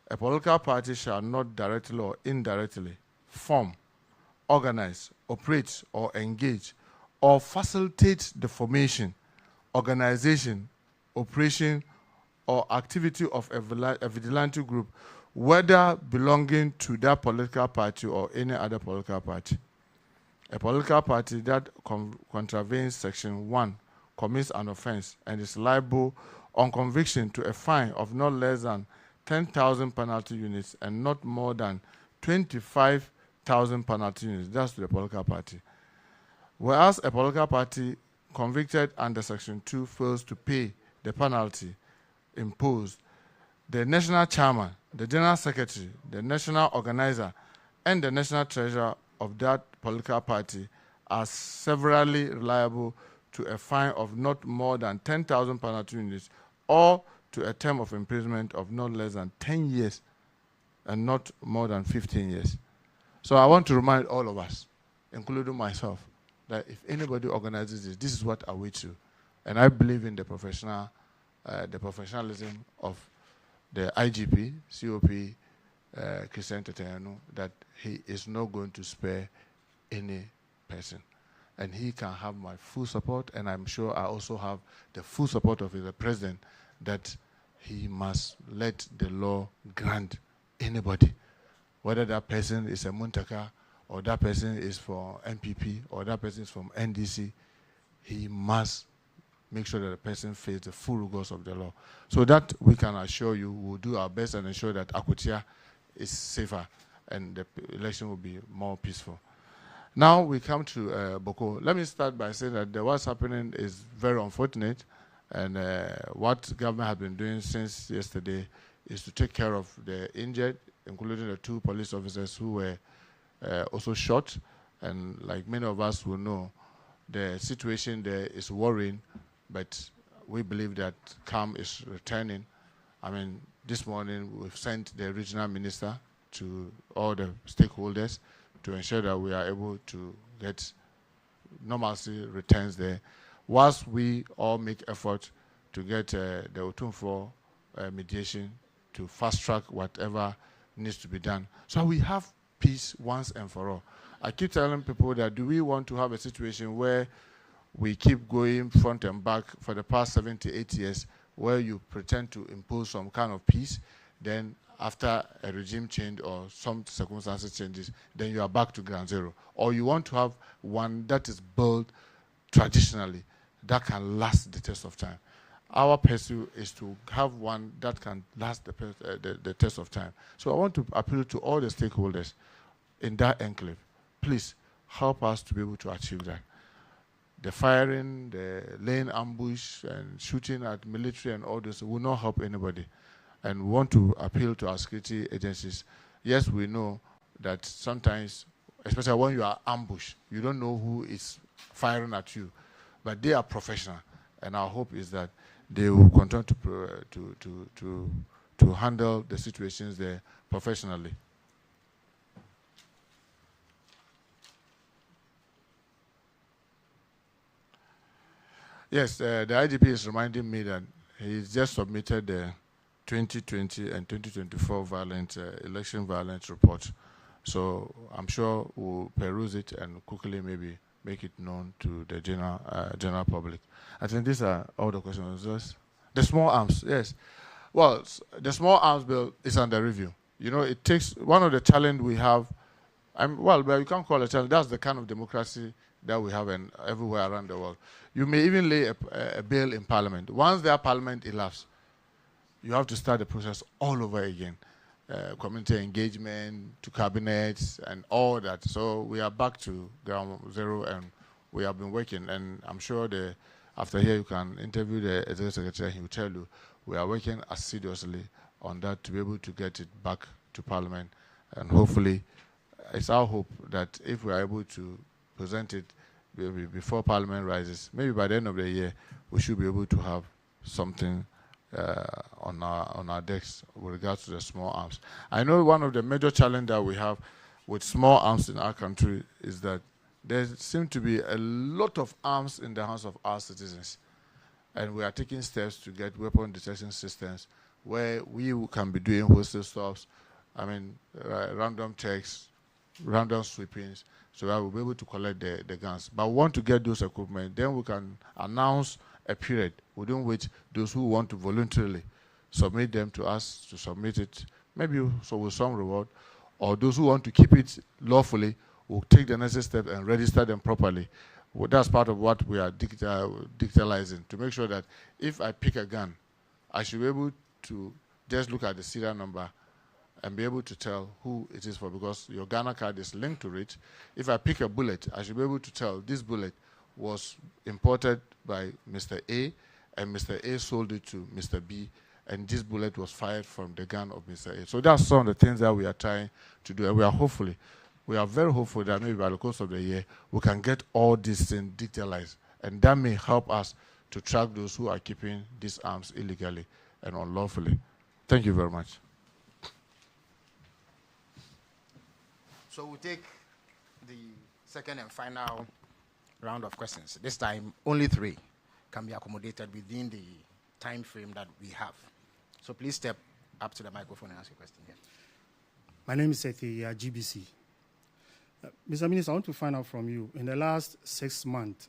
a political party shall not directly or indirectly form, organize, operate, or engage, or facilitate the formation, organization, operation, or activity of a vigilante group, whether belonging to that political party or any other political party. A political party that contravenes Section 1 commits an offense and is liable on conviction to a fine of not less than 10,000 penalty units and not more than 25,000 penalty units. That's to the political party. Whereas a political party convicted under Section 2 fails to pay the penalty imposed, the national chairman, the general secretary, the national organizer, and the national treasurer of that political party are severally liable to a fine of not more than 10,000 penalty units or to a term of imprisonment of not less than 10 years and not more than 15 years. So I want to remind all of us, including myself, that if anybody organizes this is what awaits you. And I believe in the professionalism of the IGP, COP, Christian Teteyano, that he is not going to spare any person. And he can have my full support, and I'm sure I also have the full support of the president that he must let the law grant anybody, whether that person is a Muntaka, or that person is from MPP, or that person is from NDC, he must make sure that the person faces the full rigors of the law. So that we can assure you, we'll do our best and ensure that Akwatia is safer and the election will be more peaceful. Now we come to Boko. Let me start by saying that what's happening is very unfortunate, and what government has been doing since yesterday is to take care of the injured, including the 2 police officers who were also shot. And like many of us will know, the situation there is worrying, but we believe that calm is returning. I mean, this morning we've sent the regional minister to all the stakeholders to ensure that we are able to get normalcy returns there, whilst we all make effort to get the Otumfor mediation to fast track whatever needs to be done. So we have peace once and for all. I keep telling people that do we want to have a situation where we keep going front and back for the past 7 to 8 years, where you pretend to impose some kind of peace, then after a regime change or some circumstances changes, then you are back to ground zero. Or you want to have one that is built traditionally, that can last the test of time. Our pursuit is to have one that can last the test of time. So I want to appeal to all the stakeholders in that enclave. Please help us to be able to achieve that. The firing, the laying ambush, and shooting at military and all this will not help anybody. And we want to appeal to our security agencies. Yes, we know that sometimes, especially when you are ambushed, you don't know who is firing at you, but they are professional. And our hope is that they will continue to handle the situations there professionally. Yes, the IGP is reminding me that he's just submitted the 2020 and 2024 election violence report. So I'm sure we'll peruse it and quickly maybe make it known to the general public. I think these are all the questions. Just the small arms, yes. Well, the small arms bill is under review. You know, it takes one of the challenge we have. Well, you can't call it a challenge. That's the kind of democracy that we have everywhere around the world. You may even lay a bill in Parliament. Once that Parliament elapses, you have to start the process all over again. Community engagement, to cabinets, and all that. So we are back to ground zero, and we have been working. And I'm sure after here you can interview the Executive Secretary. He will tell you we are working assiduously on that to be able to get it back to Parliament. And hopefully, it's our hope that if we are able to present it before Parliament rises, maybe by the end of the year, we should be able to have something on our decks with regards to the small arms. I know one of the major challenges that we have with small arms in our country is that there seems to be a lot of arms in the hands of our citizens. And we are taking steps to get weapon detection systems where we can be doing wholesale stops, random checks, random sweepings, so that we'll be able to collect the guns. But we want to get those equipment, then we can announce a period within which those who want to voluntarily submit them to us to submit it, maybe so with some reward, or those who want to keep it lawfully will take the necessary steps and register them properly. Well, that's part of what we are digitalizing, to make sure that if I pick a gun, I should be able to just look at the serial number and be able to tell who it is for, because your Ghana card is linked to it. If I pick a bullet, I should be able to tell this bullet was imported by Mr. A, and Mr. A sold it to Mr. B, and this bullet was fired from the gun of Mr. A. So that's some of the things that we are trying to do, and we are very hopeful that maybe by the course of the year, we can get all these things digitalized, and that may help us to track those who are keeping these arms illegally and unlawfully. Thank you very much. So we'll take the second and final round of questions. This time, only 3 can be accommodated within the time frame that we have. So please step up to the microphone and ask your question here. My name is Sethi, GBC. Mr. Minister, I want to find out from you, in the last 6 months,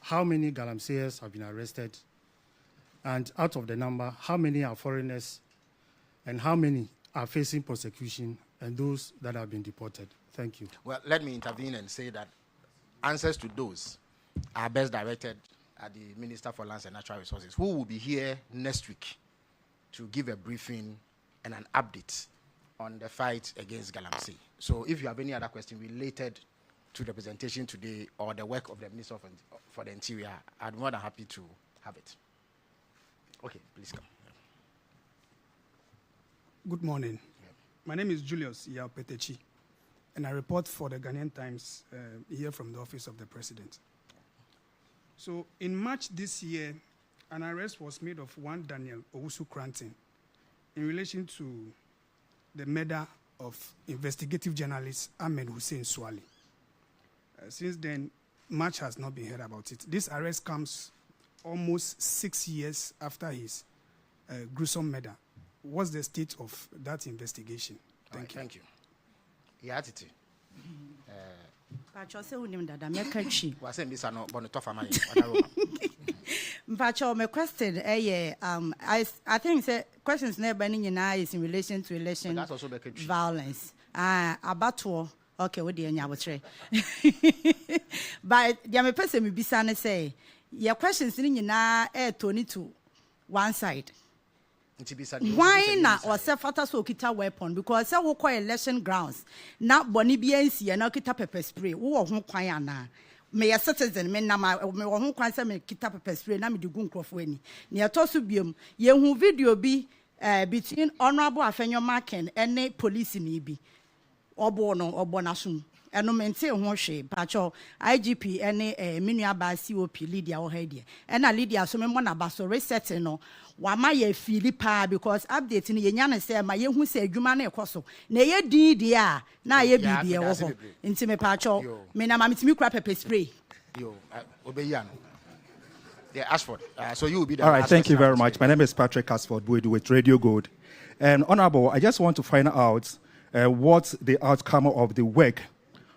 how many galamseyers have been arrested? And out of the number, how many are foreigners? And how many are facing prosecution and those that have been deported? Thank you. Well, let me intervene and say that answers to those are best directed at the Minister for Lands and Natural Resources, who will be here next week to give a briefing and an update on the fight against galamsey. So if you have any other question related to the presentation today or the work of the Minister for the Interior, I'd be more than happy to have it. Okay, please come. Good morning. My name is Julius Yaopetechi, and I report for the Ghanaian Times here from the Office of the President. So in March this year, an arrest was made of one Daniel Owusu Cranton in relation to the murder of investigative journalist Ahmed Hussein Swali. Since then, much has not been heard about it. This arrest comes almost 6 years after his gruesome murder. What's the state of that investigation? Thank you. Thank you. Your attitude. Mpacho, my question, I think the questions never is in relation to election violence. About okay, what do you know? But the person will be say, your questions in Tony to one side. Why not or self-fata so kita weapon? Because I will call election grounds. Not Bonnie BNC and I'll kita pepper spray. Who are home may a citizen men nama home cancer me kita pepper spray na me do gun crofweni. Near Tosubium, ye who video be between Honorable Afenyo Marken and police in be. Obono or bonasum. And no maintain one shape, Pacho, IGP, any Minia by COP, Lydia or Hedia. And a Lydia, so many abaso resetting no. Wamaye Philippa because updating Yana say, my young who say, Gumane Coso. Nay, dear, now ye be dear, intimate Pacho, Mena Mammy crap a spray. Yo, Obeyano. Yeah, Ashford. So you will be the All right, thank you very much. My name is Patrick Ashford with Radio Gold. And Honorable, I just want to find out what's the outcome of the work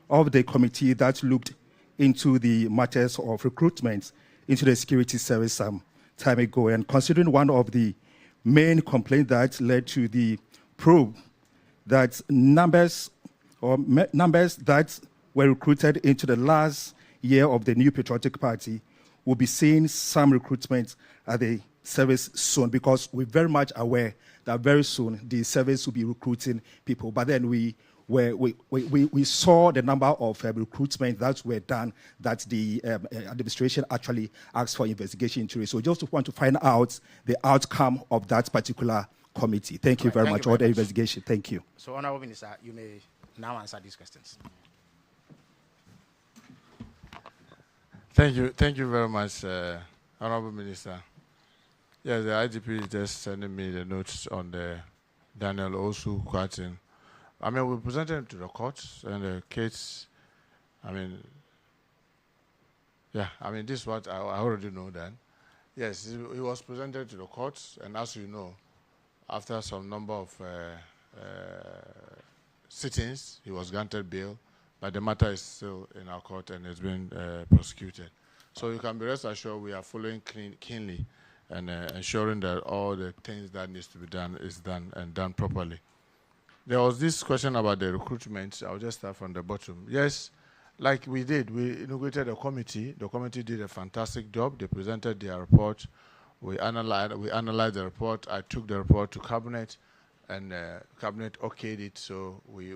of the committee that looked into the matters of recruitment into the security service some time ago. And considering one of the main complaints that led to the probe, that numbers that were recruited into the last year of the New Patriotic Party will be seeing some recruitment at the service soon, because we're very much aware that very soon the service will be recruiting people. But then we saw the number of recruitment that were done that the administration actually asked for investigation into. So just want to find out the outcome of that particular committee. Thank you very much for the investigation. Thank you. So, Honorable Minister, you may now answer these questions. Thank you very much, Honorable Minister. Yes, the IGP is just sending me the notes on the Daniel Owusu Cranton. I mean, we presented him to the courts and the case. I mean, this is what I already know then. Yes, he was presented to the courts, and as you know, after some number of sittings, he was granted bail, but the matter is still in our court and it's been prosecuted. So you can be rest assured we are following keenly and ensuring that all the things that needs to be done is done and done properly. There was this question about the recruitment. I'll just start from the bottom. Yes, like we did, we inaugurated a committee. The committee did a fantastic job. They presented their report. We analyzed the report. I took the report to Cabinet, and Cabinet okayed it. So we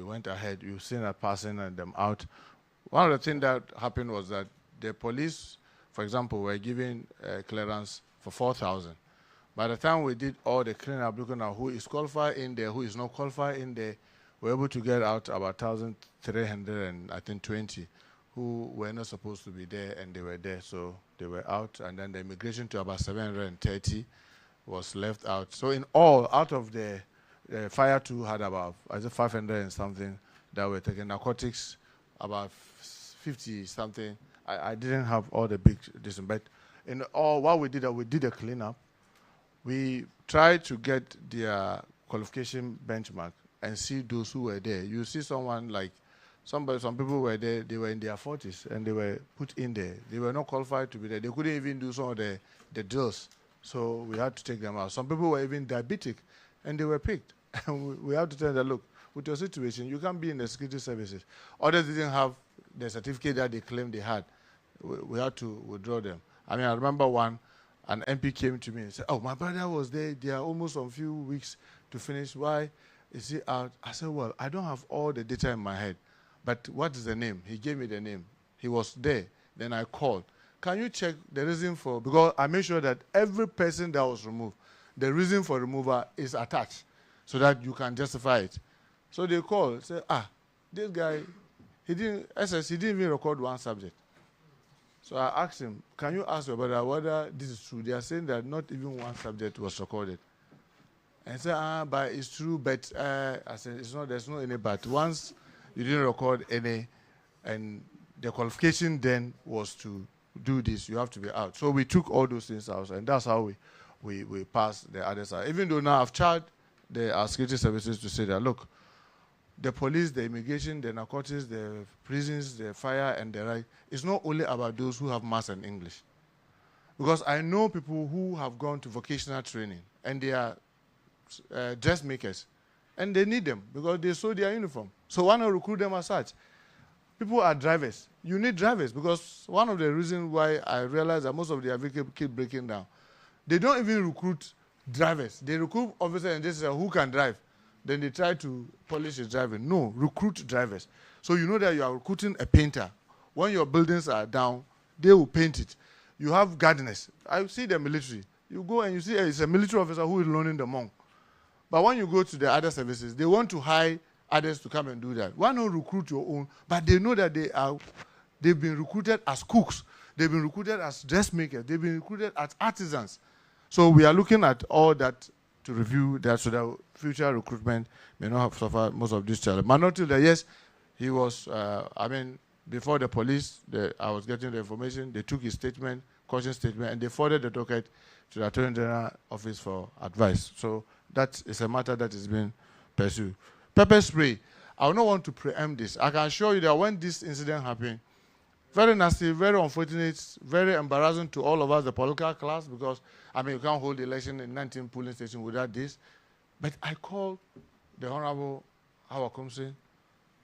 went ahead. You've seen us passing them out. One of the things that happened was that the police, for example, were giving clearance for 4,000. By the time we did all the cleanup, looking at who is qualified in there, who is not qualified in there, we were able to get out about 1,320 who were not supposed to be there, and they were there, so they were out. And then the immigration to about 730 was left out. So in all, out of the fire 2 had about, I think 500 and something that were taken. Narcotics, about 50 something. I didn't have all the big, but in all, what we did a cleanup. We tried to get their qualification benchmark and see those who were there. You see someone like some people were there, they were in their 40s and they were put in there. They were not qualified to be there. They couldn't even do some of the drills. So we had to take them out. Some people were even diabetic and they were picked. And we had to tell them, look, with your situation, you can't be in the security services. Others didn't have the certificate that they claimed they had. We had to withdraw them. I mean, I remember an MP came to me and said, oh, my brother was there. They are almost on a few weeks to finish. Why is he out? I said, well, I don't have all the data in my head. But what is the name? He gave me the name. He was there. Then I called. Can you check the reason for, because I made sure that every person that was removed, the reason for removal is attached so that you can justify it. So they called, said, this guy, he didn't even record one subject. So I asked him, can you ask your brother whether this is true? They are saying that not even one subject was recorded. And he said, but it's true, but I said, there's no any but. Once you didn't record any, and the qualification then was to do this, you have to be out. So we took all those things out, and that's how we passed the other side. Even though now I've charged our security services to say that, look, the police, the immigration, the narcotics, the prisons, the fire, and the right, it's not only about those who have maths and English. Because I know people who have gone to vocational training, and they are dressmakers, and they need them because they sew their uniform. So why not recruit them as such? People are drivers. You need drivers because one of the reasons why I realize that most of their vehicles keep breaking down, they don't even recruit drivers. They recruit officers and they say, who can drive? Then they try to polish his driving. No, recruit drivers. So you know that you are recruiting a painter. When your buildings are down, they will paint it. You have gardeners. I see the military. You go and you see it's a military officer who is loaning the monk. But when you go to the other services, they want to hire others to come and do that. Why not recruit your own? But they know that they've been recruited as cooks. They've been recruited as dressmakers. They've been recruited as artisans. So we are looking at all that to review that so that future recruitment may not have suffered most of this challenge. But not till that, yes, he was, before the police, I was getting the information, they took his statement, caution statement, and they forwarded the docket to the Attorney General Office for advice. So that is a matter that is being pursued. Pepper spray, I would not want to preempt this. I can assure you that when this incident happened, very nasty, very unfortunate, very embarrassing to all of us, the political class, because, you can't hold the election in 19 polling stations without this. But I called the Honorable Hawa Kumsin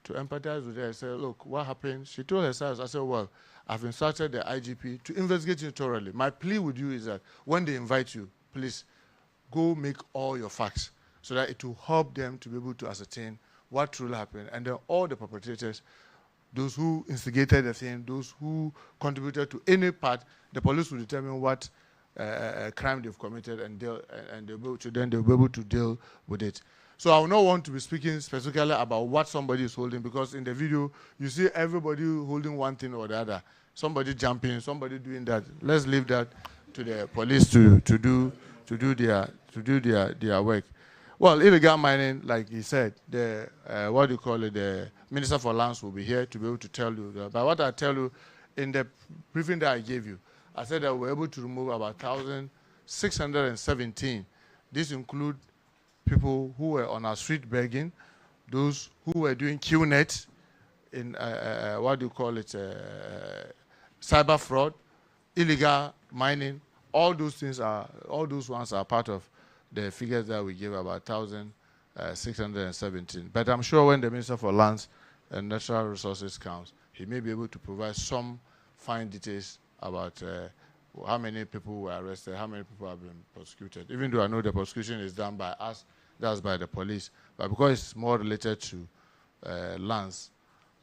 to empathize with her. I said, look, what happened? She told her side, I said, well, I've instructed the IGP to investigate it thoroughly. My plea with you is that when they invite you, please go make all your facts so that it will help them to be able to ascertain what truly happened. And then all the perpetrators, those who instigated the thing, those who contributed to any part, the police will determine what crime they've committed, and they'll be able to deal with it. So I will not want to be speaking specifically about what somebody is holding, because in the video you see everybody holding one thing or the other. Somebody jumping, somebody doing that. Let's leave that to the police to do their work. Well, illegal mining, like he said, the Minister for Lands will be here to be able to tell you that. But what I tell you in the briefing that I gave you, I said that we're able to remove about 1,617. This includes people who were on our street begging, those who were doing QNet in cyber fraud, illegal mining. All those ones are part of the figures that we gave, about 1,617. But I'm sure when the Minister for Lands and Natural Resources comes, he may be able to provide some fine details about how many people were arrested, how many people have been prosecuted. Even though I know the prosecution is done by us, that's by the police. But because it's more related to lands,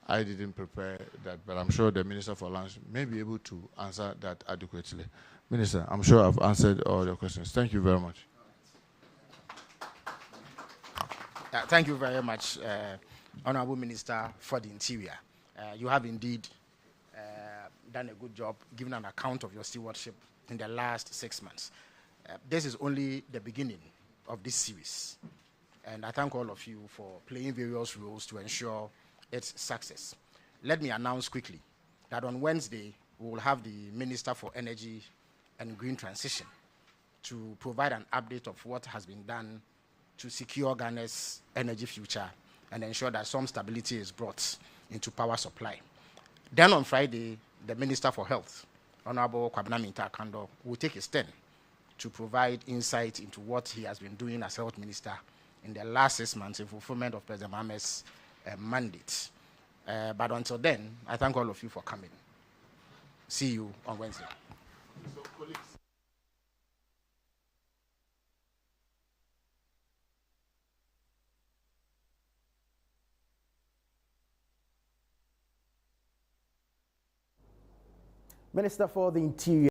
I didn't prepare that. But I'm sure the Minister for Lands may be able to answer that adequately. Minister, I'm sure I've answered all your questions. Thank you very much. Thank you very much, Honorable Minister for the Interior. You have indeed done a good job giving an account of your stewardship in the last 6 months. This is only the beginning of this series. And I thank all of you for playing various roles to ensure its success. Let me announce quickly that on Wednesday, we will have the Minister for Energy and Green Transition to provide an update of what has been done to secure Ghana's energy future and ensure that some stability is brought into power supply. Then on Friday, the Minister for Health, Honorable Muntaka Mohammed-Mubarak, will take his turn to provide insight into what he has been doing as Health Minister in the last 6 months in fulfillment of President Mohammed's mandate. But until then, I thank all of you for coming. See you on Wednesday. Minister for the Interior.